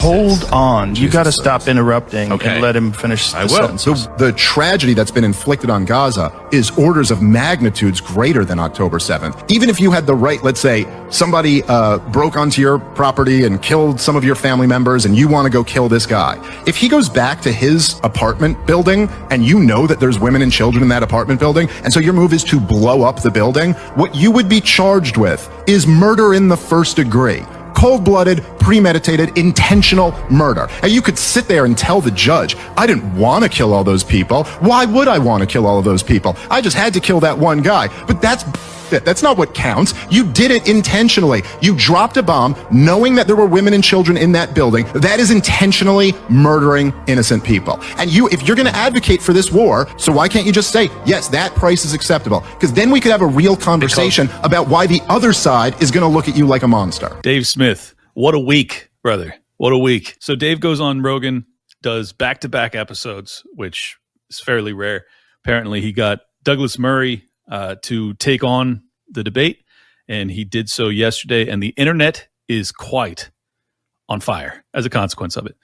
Hold on. You got to stop interrupting and let him finish the sentence. The tragedy that's been inflicted on Gaza is orders of magnitudes greater than October 7th. Even if you had the right, let's say, somebody broke onto your property and killed some of your family members and you want to go kill this guy. If he goes back to his apartment building and you know that there's women and children in that apartment building, and so your move is to blow up the building, what you would be charged with is murder in the first degree. Cold-blooded, premeditated, intentional murder. And you could sit there and tell the judge, I didn't want to kill all those people. Why would I want to kill all of those people? I just had to kill that one guy. But that's not what counts. You did it intentionally. You dropped a bomb knowing that there were women and children in that building. That is intentionally murdering innocent people. And if you're going to advocate for this war, so why can't you just say, yes, that price is acceptable? Because then we could have a real conversation about why the other side is going to look at you like a monster. Dave Smith, what a week, brother. What a week. So Dave goes on Rogan, does back-to-back episodes, which is fairly rare. Apparently he got Douglas Murray to take on the debate, and he did so yesterday, and the internet is quite on fire as a consequence of it.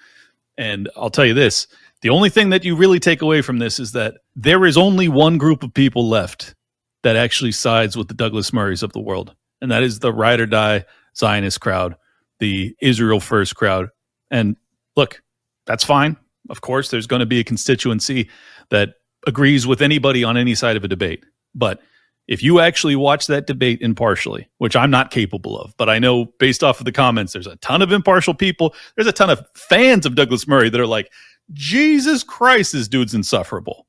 And I'll tell you this, the only thing that you really take away from this is that there is only one group of people left that actually sides with the Douglas Murrays of the world, and that is the ride or die Zionist crowd, the Israel first crowd. And look, that's fine. Of course, there's going to be a constituency that agrees with anybody on any side of a debate. But if you actually watch that debate impartially, which I'm not capable of, but I know based off of the comments, there's a ton of impartial people. There's a ton of fans of Douglas Murray that are like, Jesus Christ, this dude's insufferable.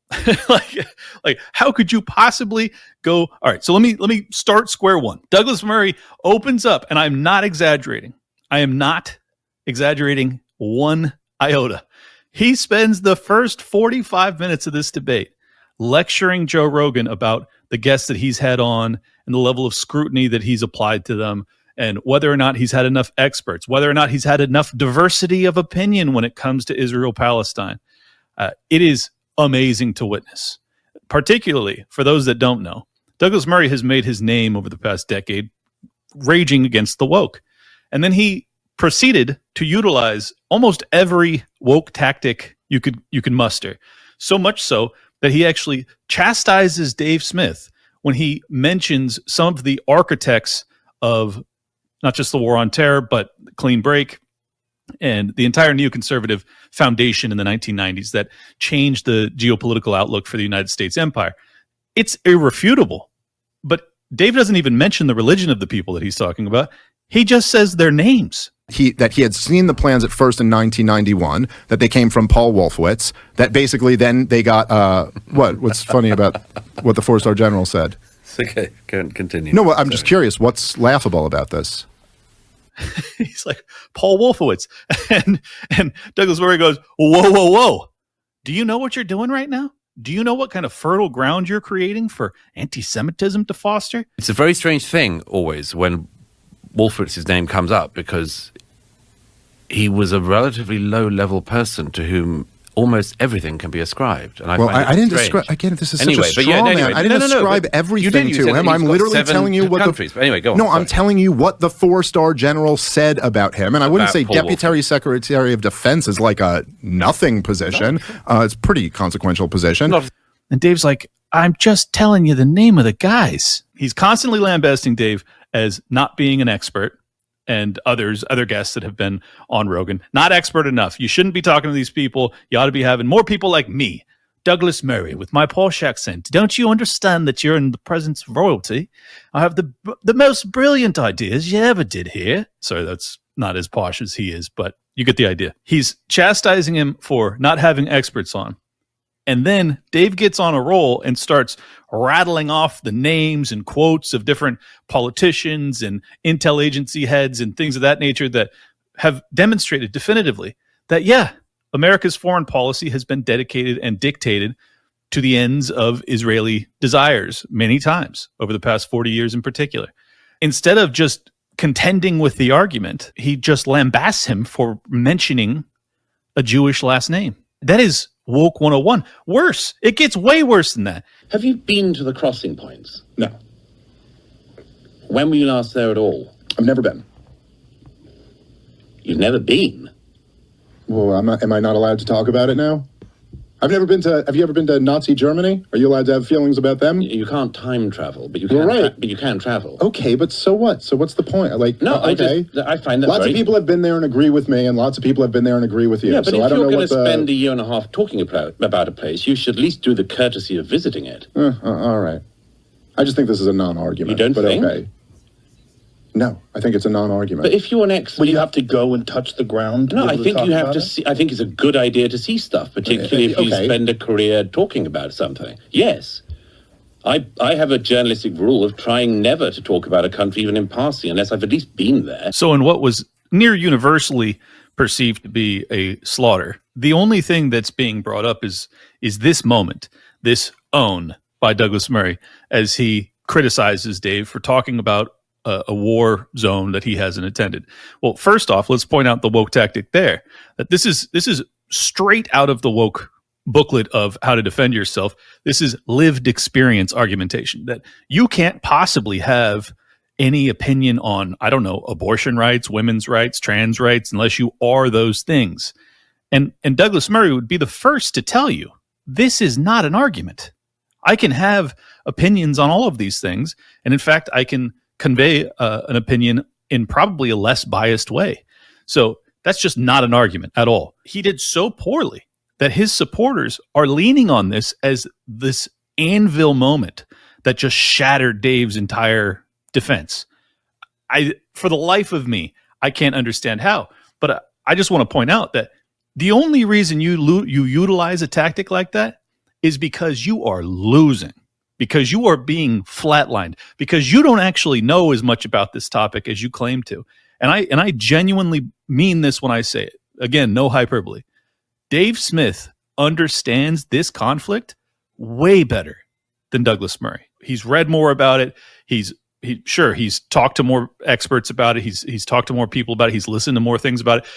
like, how could you possibly go? All right, so let me start square one. Douglas Murray opens up, and I'm not exaggerating. I am not exaggerating one iota. He spends the first 45 minutes of this debate lecturing Joe Rogan about the guests that he's had on and the level of scrutiny that he's applied to them, and whether or not he's had enough experts, whether or not he's had enough diversity of opinion when it comes to Israel-Palestine. It is amazing to witness, particularly for those that don't know. Douglas Murray has made his name over the past decade raging against the woke. And then he proceeded to utilize almost every woke tactic you could muster. So much so that he actually chastises Dave Smith when he mentions some of the architects of not just the war on terror, but Clean Break and the entire neoconservative foundation in the 1990s that changed the geopolitical outlook for the United States empire. It's irrefutable. But Dave doesn't even mention the religion of the people that he's talking about. He just says their names. That he had seen the plans at first in 1991, that they came from Paul Wolfowitz, that basically then they got, what's funny about what the four-star general said? It's okay, continue. No, I'm just curious, what's laughable about this? He's like, Paul Wolfowitz. And Douglas Murray goes, whoa. Do you know what you're doing right now? Do you know what kind of fertile ground you're creating for anti-Semitism to foster? It's a very strange thing always when Wolfowitz's name comes up, because he was a relatively low-level person to whom almost everything can be ascribed. And I didn't describe, again, this is such a straw man. I didn't ascribe everything to him. I'm literally telling you what go on. No, I'm telling you what the four-star general said about him. And I wouldn't say Deputy Secretary of Defense is like a nothing position. It's a pretty consequential position. And Dave's like, I'm just telling you the name of the guys. He's constantly lambasting Dave as not being an expert, and other guests that have been on Rogan. Not expert enough. You shouldn't be talking to these people. You ought to be having more people like me, Douglas Murray, with my posh accent. Don't you understand that you're in the presence of royalty? I have the most brilliant ideas you ever did here. Sorry, that's not as posh as he is, but you get the idea. He's chastising him for not having experts on. And then Dave gets on a roll and starts rattling off the names and quotes of different politicians and intel agency heads and things of that nature that have demonstrated definitively that, yeah, America's foreign policy has been dedicated and dictated to the ends of Israeli desires many times over the past 40 years in particular. Instead of just contending with the argument, he just lambasts him for mentioning a Jewish last name. That is woke 101. Worse. It gets way worse than that. Have you been to the crossing points? No. When were you last there at all? I've never been. You've never been? Well, am I not allowed to talk about it now? Have you ever been to Nazi Germany? Are you allowed to have feelings about them? You can't time travel, but you can. But you can travel. Okay, but so what? So what's the point? I find that lots of people have been there and agree with me, and lots of people have been there and agree with you. Yeah, but if you're going to spend a year and a half talking about a place, you should at least do the courtesy of visiting it. All right. I just think this is a non-argument. You don't think? Okay. No, I think it's a non-argument. But if you're an expert, you have to go and touch the ground. No, I think you have to see. I think it's a good idea to see stuff, particularly if you spend a career talking about something. Yes, I have a journalistic rule of trying never to talk about a country, even in passing, unless I've at least been there. So, in what was near universally perceived to be a slaughter, the only thing that's being brought up is this moment, this own by Douglas Murray, as he criticizes Dave for talking about a war zone that he hasn't attended. Well, first off, let's point out the woke tactic there. That this is straight out of the woke booklet of how to defend yourself. This is lived experience argumentation, that you can't possibly have any opinion on, I don't know, abortion rights, women's rights, trans rights, unless you are those things. And Douglas Murray would be the first to tell you, this is not an argument. I can have opinions on all of these things. And in fact, I can convey an opinion in probably a less biased way. So that's just not an argument at all. He did so poorly that his supporters are leaning on this as this anvil moment that just shattered Dave's entire defense. For the life of me, I can't understand how. But I just want to point out that the only reason you utilize a tactic like that is because you are losing. Because you are being flatlined, because you don't actually know as much about this topic as you claim to. And I genuinely mean this when I say it. Again, no hyperbole. Dave Smith understands this conflict way better than Douglas Murray. He's read more about it. He's talked to more experts about it. He's talked to more people about it. He's listened to more things about it.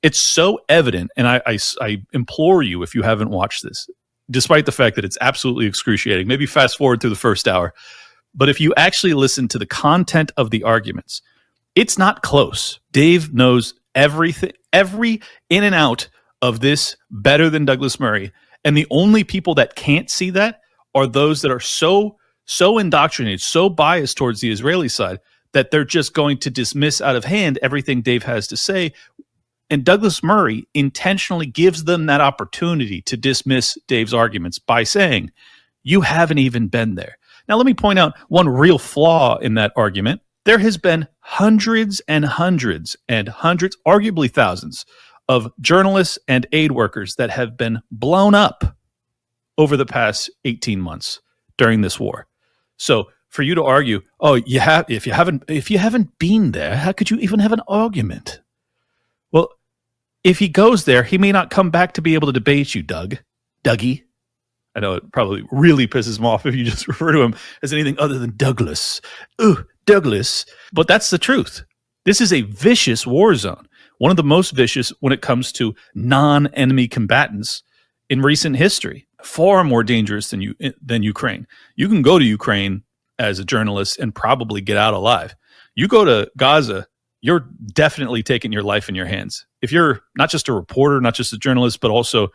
It's so evident. And I implore you, if you haven't watched this, despite the fact that it's absolutely excruciating, maybe fast forward through the first hour. But if you actually listen to the content of the arguments, it's not close. Dave knows everything, every in and out of this better than Douglas Murray. And the only people that can't see that are those that are so indoctrinated, so biased towards the Israeli side that they're just going to dismiss out of hand everything Dave has to say. And Douglas Murray intentionally gives them that opportunity to dismiss Dave's arguments by saying, you haven't even been there. Now, let me point out one real flaw in that argument. There has been hundreds and hundreds and hundreds, arguably thousands, of journalists and aid workers that have been blown up over the past 18 months during this war. So for you to argue, if you haven't been there, how could you even have an argument? Well, if he goes there, he may not come back to be able to debate you, Dougie. I know it probably really pisses him off if you just refer to him as anything other than Douglas. Ooh, Douglas. But that's the truth. This is a vicious war zone, one of the most vicious when it comes to non-enemy combatants in recent history. Far more dangerous than Ukraine. You can go to Ukraine as a journalist and probably get out alive. You go to Gaza, you're definitely taking your life in your hands. If you're not just a reporter, not just a journalist, but also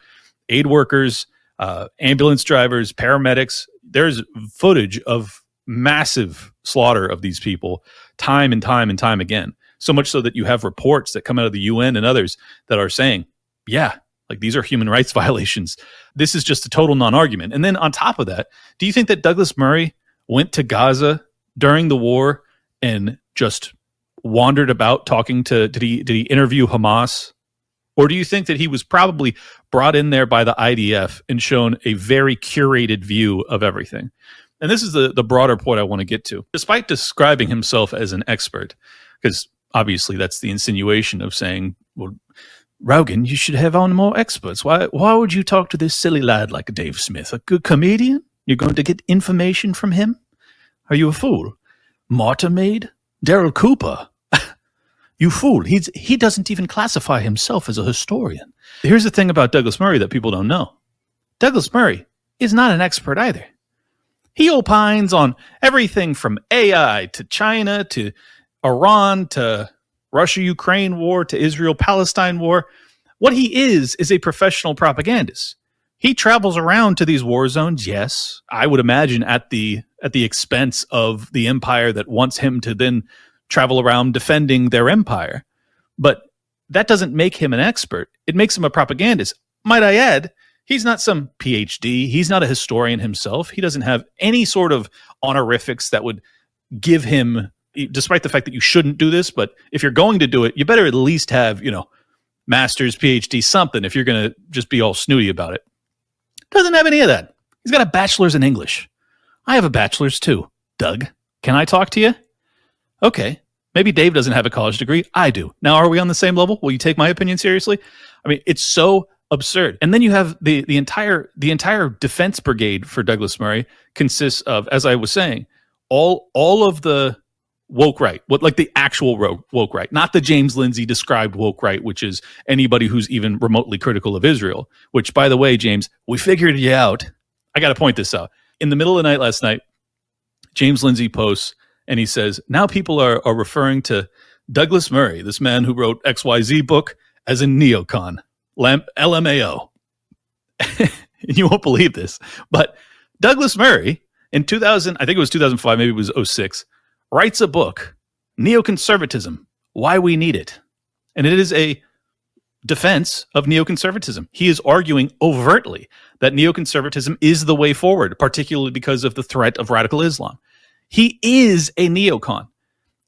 aid workers, ambulance drivers, paramedics, there's footage of massive slaughter of these people time and time and time again. So much so that you have reports that come out of the UN and others that are saying, yeah, like these are human rights violations. This is just a total non-argument. And then on top of that, do you think that Douglas Murray went to Gaza during the war and just wandered about talking to, did he interview Hamas? Or do you think that he was probably brought in there by the IDF and shown a very curated view of everything? And this is the broader point I want to get to. Despite describing himself as an expert, because obviously that's the insinuation of saying, well, Rogan, you should have on more experts. Why would you talk to this silly lad like Dave Smith? A good comedian? You're going to get information from him? Are you a fool? Martyr Maid? Daryl Cooper? You fool. He doesn't even classify himself as a historian. Here's the thing about Douglas Murray that people don't know. Douglas Murray is not an expert either. He opines on everything from AI to China to Iran to Russia-Ukraine war to Israel-Palestine war. What he is a professional propagandist. He travels around to these war zones, yes, I would imagine at the expense of the empire that wants him to then travel around defending their empire. But that doesn't make him an expert. It makes him a propagandist. Might I add, he's not some PhD. He's not a historian himself. He doesn't have any sort of honorifics that would give him, despite the fact that you shouldn't do this, but if you're going to do it, you better at least have, master's, PhD, something, if you're going to just be all snooty about it. Doesn't have any of that. He's got a bachelor's in English. I have a bachelor's too. Doug, can I talk to you? Okay. Maybe Dave doesn't have a college degree. I do. Now, are we on the same level? Will you take my opinion seriously? I mean, it's so absurd. And then you have the entire defense brigade for Douglas Murray consists of, as I was saying, all of the woke right, like the actual woke right, not the James Lindsay described woke right, which is anybody who's even remotely critical of Israel, which, by the way, James, we figured you out. I got to point this out. In the middle of the night last night, James Lindsay posts and he says, now people are referring to Douglas Murray, this man who wrote XYZ book, as a neocon, LMAO. And you won't believe this, but Douglas Murray in 2000, I think it was 2005, maybe it was 2006, writes a book, Neoconservatism, Why We Need It. And it is a defense of neoconservatism. He is arguing overtly that neoconservatism is the way forward, particularly because of the threat of radical Islam. He is a neocon.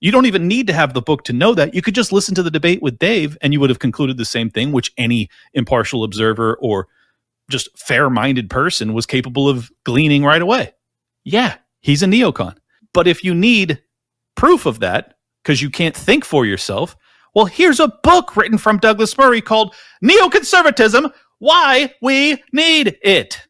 You don't even need to have the book to know that. You could just listen to the debate with Dave and you would have concluded the same thing, which any impartial observer or just fair-minded person was capable of gleaning right away. Yeah, he's a neocon. But if you need proof of that, because you can't think for yourself, well, here's a book written from Douglas Murray called Neoconservatism, Why We Need It.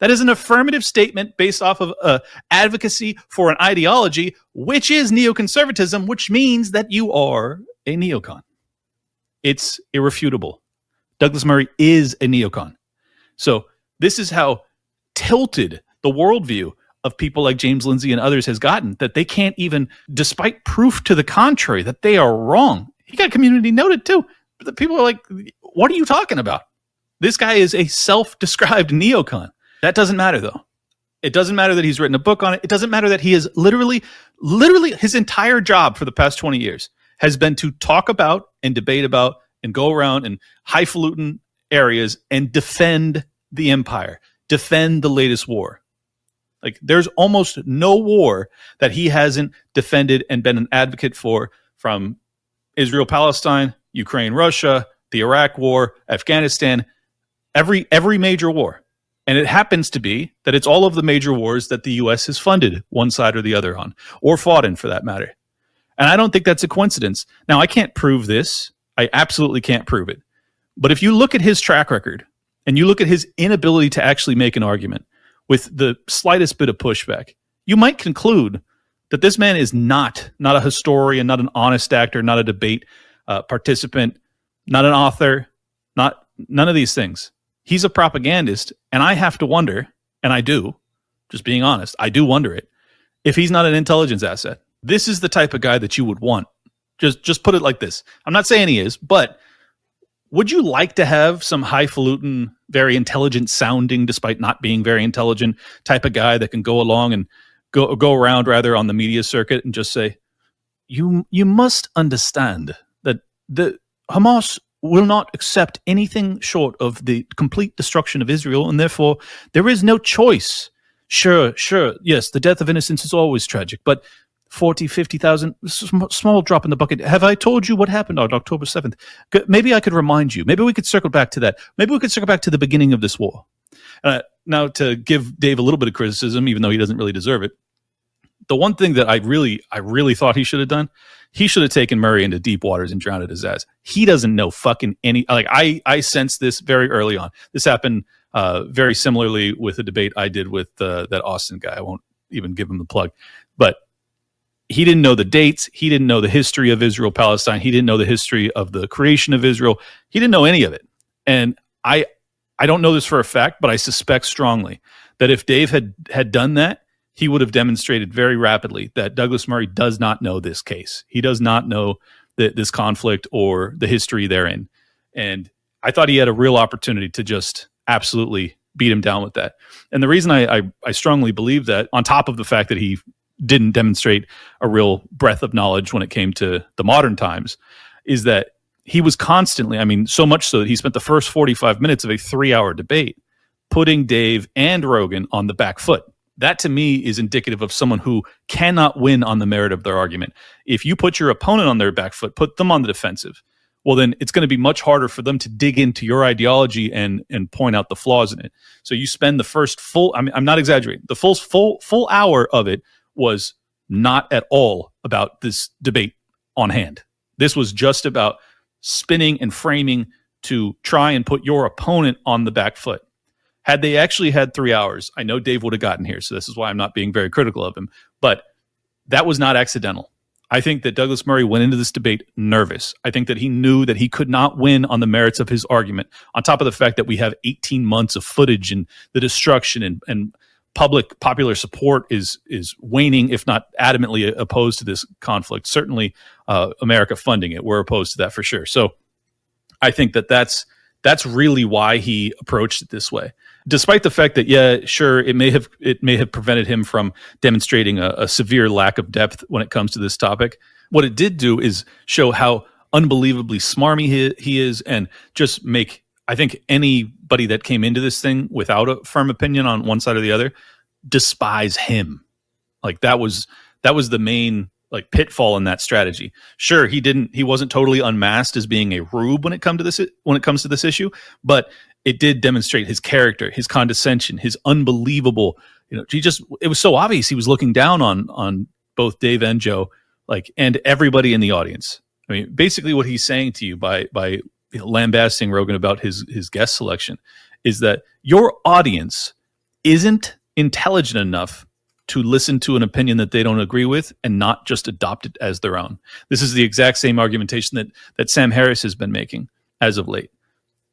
That is an affirmative statement based off of advocacy for an ideology, which is neoconservatism, which means that you are a neocon. It's irrefutable. Douglas Murray is a neocon. So this is how tilted the worldview of people like James Lindsay and others has gotten, that they can't even, despite proof to the contrary, that they are wrong. He got community noted too. But the people are like, what are you talking about? This guy is a self-described neocon. That doesn't matter though. It doesn't matter that he's written a book on it. It doesn't matter that he is literally his entire job for the past 20 years has been to talk about and debate about and go around in highfalutin areas and defend the empire, defend the latest war. Like, there's almost no war that he hasn't defended and been an advocate for, from Israel, Palestine, Ukraine, Russia, the Iraq war, Afghanistan, every major war. And it happens to be that it's all of the major wars that the U.S. has funded one side or the other on, or fought in for that matter. And I don't think that's a coincidence. Now, I can't prove this. I absolutely can't prove it. But if you look at his track record and you look at his inability to actually make an argument with the slightest bit of pushback, you might conclude that this man is not a historian, not an honest actor, not a debate participant, not an author, none of these things. He's a propagandist, and I have to wonder, and I do, just being honest, I do wonder it, if he's not an intelligence asset. This is the type of guy that you would want. Just put it like this. I'm not saying he is, but would you like to have some highfalutin, very intelligent sounding, despite not being very intelligent, type of guy that can go along and go around rather on the media circuit and just say, you must understand that the Hamas will not accept anything short of the complete destruction of Israel, and therefore there is no choice. Sure, yes, the death of innocents is always tragic, but 40, 50,000, small drop in the bucket. Have I told you what happened on October 7th? Maybe I could remind you. Maybe we could circle back to that. Maybe we could circle back to the beginning of this war. Now, to give Dave a little bit of criticism, even though he doesn't really deserve it, the one thing that I really thought he should have done, he should have taken Murray into deep waters and drowned his ass. He doesn't know fucking any. Like, I sensed this very early on. This happened very similarly with a debate I did with that Austin guy. I won't even give him the plug, but he didn't know the dates. He didn't know the history of Israel, Palestine. He didn't know the history of the creation of Israel. He didn't know any of it. And I don't know this for a fact, but I suspect strongly that if Dave had done that, he would have demonstrated very rapidly that Douglas Murray does not know this case. He does not know this conflict or the history therein. And I thought he had a real opportunity to just absolutely beat him down with that. And the reason I strongly believe that, on top of the fact that he didn't demonstrate a real breadth of knowledge when it came to the modern times, is that he was constantly, I mean, so much so that he spent the first 45 minutes of a 3-hour debate putting Dave and Rogan on the back foot. That to me is indicative of someone who cannot win on the merit of their argument. If you put your opponent on their back foot, put them on the defensive, well, then it's going to be much harder for them to dig into your ideology and point out the flaws in it. So you spend the first full, I'm not exaggerating, the full hour of it was not at all about this debate on hand. This was just about spinning and framing to try and put your opponent on the back foot. Had they actually had 3 hours, I know Dave would have gotten here, so this is why I'm not being very critical of him, but that was not accidental. I think that Douglas Murray went into this debate nervous. I think that he knew that he could not win on the merits of his argument, on top of the fact that we have 18 months of footage and the destruction and popular support is waning, if not adamantly opposed to this conflict. Certainly America funding it, we're opposed to that for sure. So I think that that's really why he approached it this way. Despite the fact that, yeah, sure, it may have prevented him from demonstrating a severe lack of depth when it comes to this topic. What it did do is show how unbelievably smarmy he is, and just make, I think, anybody that came into this thing without a firm opinion on one side or the other despise him. Like that was the main pitfall in that strategy. Sure, he wasn't totally unmasked as being a rube when it comes to this issue, but it did demonstrate his character, his condescension, his unbelievable, it was so obvious he was looking down on both Dave and Joe, and everybody in the audience. I mean, basically what he's saying to you by lambasting Rogan about his guest selection is that your audience isn't intelligent enough to listen to an opinion that they don't agree with and not just adopt it as their own. This is the exact same argumentation that Sam Harris has been making as of late.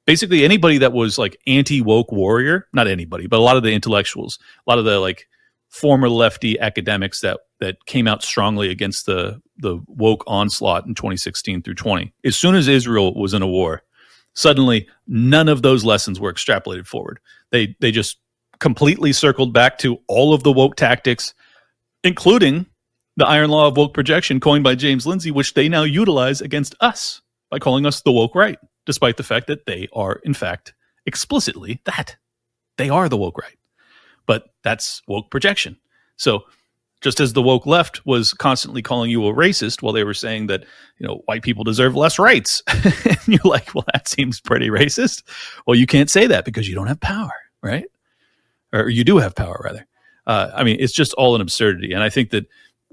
Basically, anybody that was anti-woke warrior, not anybody, but a lot of the intellectuals, a lot of the former lefty academics that came out strongly against the woke onslaught in 2016 through 20. As soon as Israel was in a war, suddenly none of those lessons were extrapolated forward. They just completely circled back to all of the woke tactics, including the iron law of woke projection coined by James Lindsay, which they now utilize against us by calling us the woke right, despite the fact that they are, in fact, explicitly that. They are the woke right. But that's woke projection. So just as the woke left was constantly calling you a racist while they were saying that, white people deserve less rights, and you're like, well, that seems pretty racist. Well, you can't say that because you don't have power, right? Or you do have power, rather. It's just all an absurdity. And I think that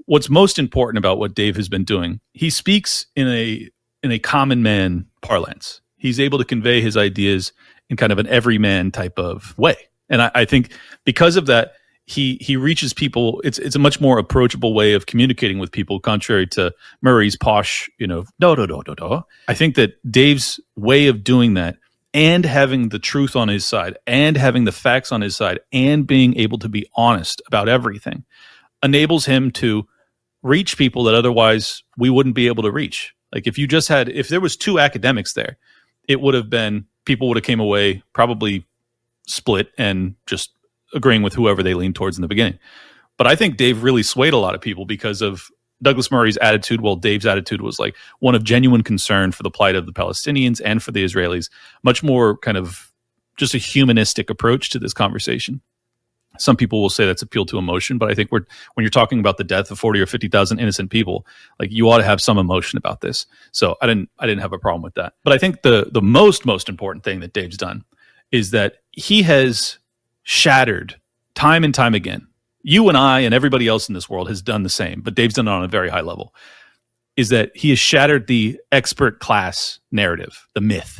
what's most important about what Dave has been doing, he speaks in a common man parlance. He's able to convey his ideas in kind of an everyman type of way. And I think because of that, he reaches people. It's a much more approachable way of communicating with people, contrary to Murray's posh, I think that Dave's way of doing that, and having the truth on his side, and having the facts on his side, and being able to be honest about everything, enables him to reach people that otherwise we wouldn't be able to reach. If there was two academics there, it would have been, people would have came away probably split and just agreeing with whoever they leaned towards in the beginning. But I think Dave really swayed a lot of people because of Douglas Murray's attitude, while Dave's attitude was one of genuine concern for the plight of the Palestinians and for the Israelis, much more kind of just a humanistic approach to this conversation. Some people will say that's appeal to emotion, but I think when you're talking about the death of 40 or 50,000 innocent people, you ought to have some emotion about this. So I didn't have a problem with that. But I think the most important thing that Dave's done is that he has shattered time and time again. You and I and everybody else in this world has done the same, but Dave's done it on a very high level, is that he has shattered the expert class narrative, the myth,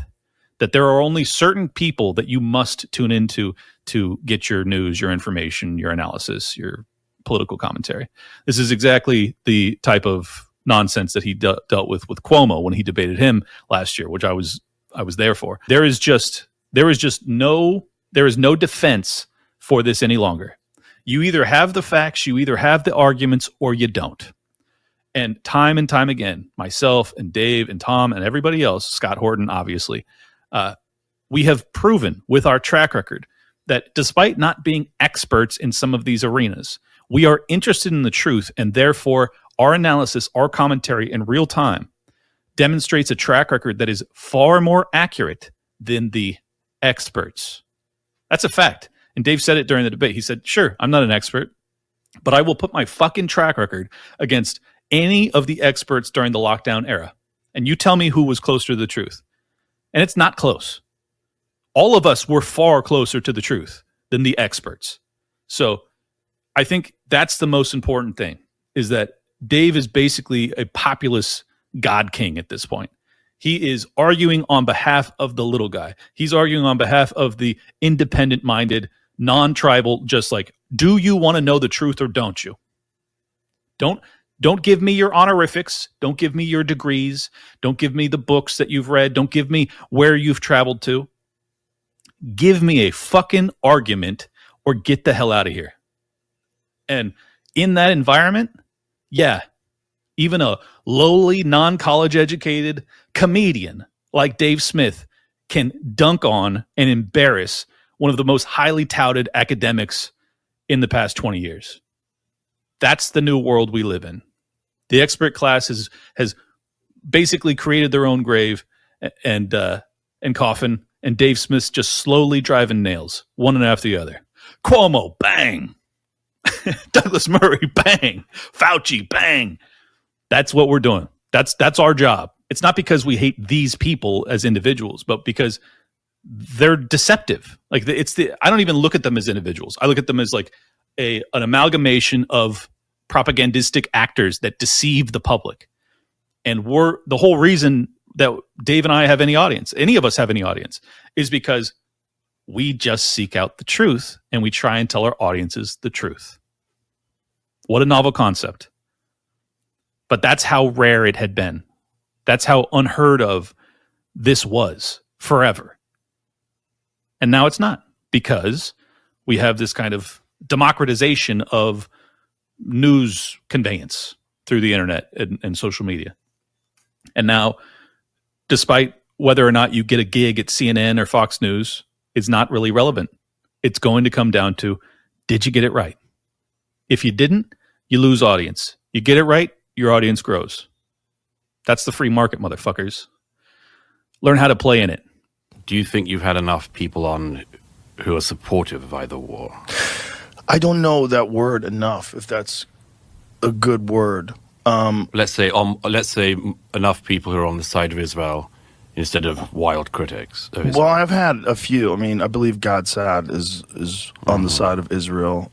that there are only certain people that you must tune into to get your news, your information, your analysis, your political commentary. This is exactly the type of nonsense that he dealt with Cuomo when he debated him last year, which I was there for. There is no defense for this any longer. You either have the facts, you either have the arguments, or you don't. And time again, myself and Dave and Tom and everybody else, Scott Horton, obviously, we have proven with our track record that despite not being experts in some of these arenas, we are interested in the truth, and therefore our analysis, our commentary in real time demonstrates a track record that is far more accurate than the experts. That's a fact. And Dave said it during the debate. He said, sure, I'm not an expert, but I will put my fucking track record against any of the experts during the lockdown era. And you tell me who was closer to the truth. And it's not close. All of us were far closer to the truth than the experts. So I think that's the most important thing, is that Dave is basically a populist God king at this point. He is arguing on behalf of the little guy. He's arguing on behalf of the independent-minded, non-tribal, just like, do you want to know the truth or don't you? Don't give me your honorifics. Don't give me your degrees. Don't give me the books that you've read. Don't give me where you've traveled to. Give me a fucking argument or get the hell out of here. And in that environment, yeah, even a lowly, non-college educated comedian like Dave Smith can dunk on and embarrass one of the most highly touted academics in the past 20 years. That's the new world we live in. The expert class has basically created their own grave and coffin, and Dave Smith's just slowly driving nails, one after the other. Cuomo, bang. Douglas Murray, bang. Fauci, bang. That's what we're doing. That's our job. It's not because we hate these people as individuals, but because they're deceptive. Like I don't even look at them as individuals. I look at them as like an amalgamation of propagandistic actors that deceive the public. And the whole reason that Dave and I have any audience, any of us have any audience, is because we just seek out the truth and we try and tell our audiences the truth. What a novel concept. But that's how rare it had been. That's how unheard of this was forever. And now it's not, because we have this kind of democratization of news conveyance through the internet and social media. And now, despite whether or not you get a gig at CNN or Fox News, it's not really relevant. It's going to come down to, did you get it right? If you didn't, you lose audience. You get it right, your audience grows. That's the free market, motherfuckers. Learn how to play in it. Do you think you've had enough people on who are supportive of either war? I don't know that word enough, if that's a good word. Let's say enough people who are on the side of Israel instead of wild critics of Israel. Well, I've had a few. I mean, I believe God Sad is on the side of Israel.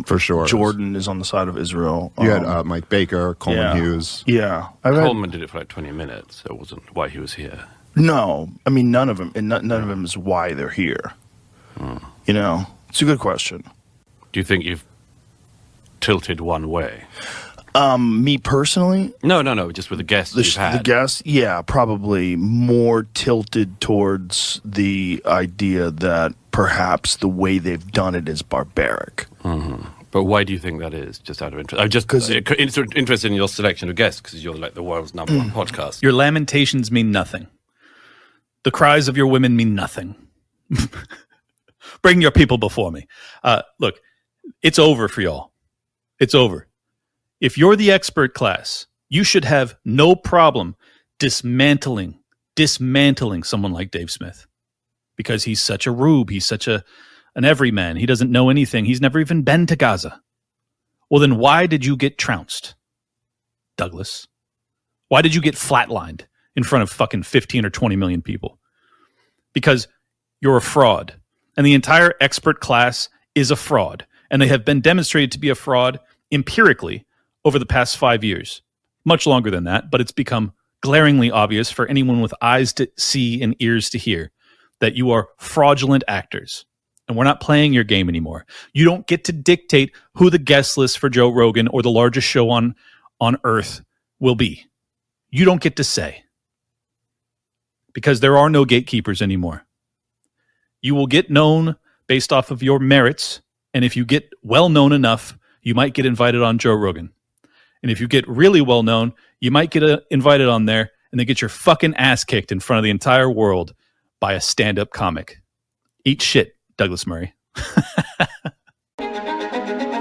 For sure. Jordan is on the side of Israel. You had Mike Baker, Coleman Hughes. Yeah. Coleman did it for like 20 minutes, so it wasn't why he was here. No. I mean, none of them. And none of them is why they're here. You know, it's a good question. Do you think you've tilted one way? Me personally? No, just with the guests you've had. The guests, yeah, probably more tilted towards the idea that perhaps the way they've done it is barbaric. Mm-hmm. But why do you think that is, just out of interest? I'm just interested in your selection of guests, because you're like the world's number one podcast. Your lamentations mean nothing. The cries of your women mean nothing. Bring your people before me. Look, it's over for y'all. It's over. If you're the expert class, you should have no problem dismantling someone like Dave Smith, because he's such a rube. He's such an everyman. He doesn't know anything. He's never even been to Gaza. Well, then why did you get trounced, Douglas? Why did you get flatlined in front of fucking 15 or 20 million people? Because you're a fraud. And the entire expert class is a fraud. And they have been demonstrated to be a fraud empirically over the past 5 years. Much longer than that, but it's become glaringly obvious for anyone with eyes to see and ears to hear that you are fraudulent actors. And we're not playing your game anymore. You don't get to dictate who the guest list for Joe Rogan or the largest show on earth will be. You don't get to say. Because there are no gatekeepers anymore. You will get known based off of your merits, and if you get well known enough, you might get invited on Joe Rogan. And if you get really well known, you might get invited on there and then get your fucking ass kicked in front of the entire world by a stand-up comic. Eat shit, Douglas Murray.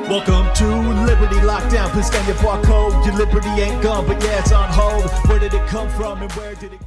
Welcome to Liberty Lockdown. Please scan your barcode. Your liberty ain't gone, but yeah, it's on hold. Where did it come from and where did it go?